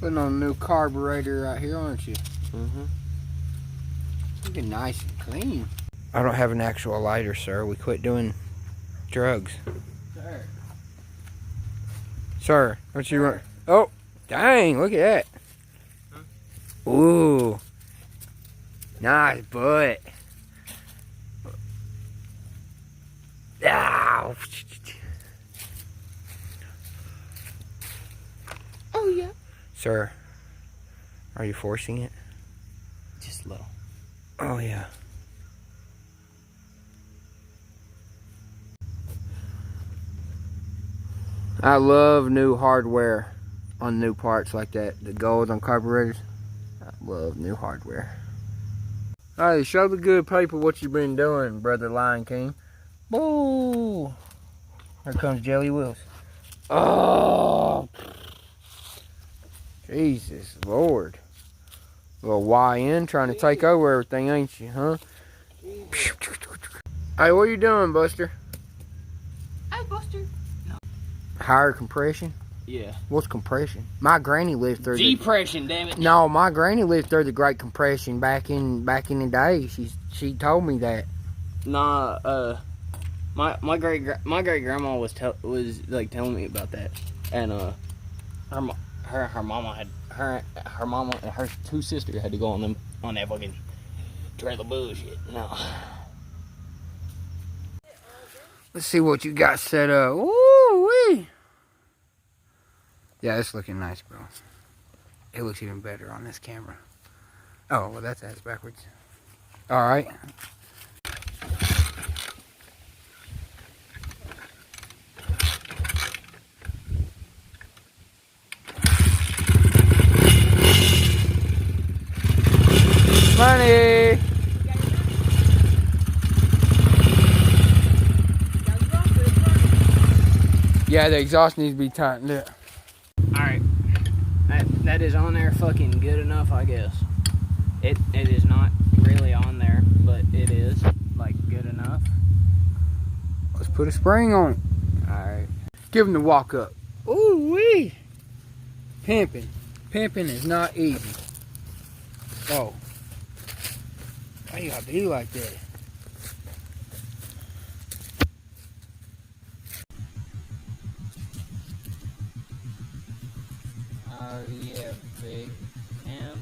Putting on a new carburetor right here, aren't you? Mm-hmm. Looking nice and clean. I don't have an actual lighter, sir. We quit doing drugs. Sir. Sir, don't you run? Oh, dang, look at that. Huh? Ooh. Nice butt. Ow. Oh, yeah. Sir, are you forcing it? Just a little. Oh, yeah. I love new hardware on new parts like that. The gold on carburetors. I love new hardware. Alright, show the good people what you've been doing, Brother Lion King. Whoa! Here comes Jelly Wills. Oh! Jesus Lord. Little YN trying to take over everything, ain't you, huh? Hey, what are you doing, Buster? Hey, Buster. No. Higher compression? Yeah. What's compression? My granny lived through Depression, damn it. No, my granny lived through the Great Compression back in the day. She told me that. Nah, my great grandma was like telling me about that, and her mama and her two sisters had to go on that fucking trailer bullshit. No. Let's see what you got set up. Woo-wee. Yeah, it's looking nice, bro. It looks even better on this camera. Oh, well, that's ass backwards. All right. Money. Yeah, the exhaust needs to be tightened up. Alright. That is on there fucking good enough, I guess. It is not really on there, but it is like good enough. Let's put a spring on it. Alright. Give him the walk up. Ooh wee. Pimping. Pimping is not easy. Oh. Why you gotta be like that? Oh yeah, big. Yeah.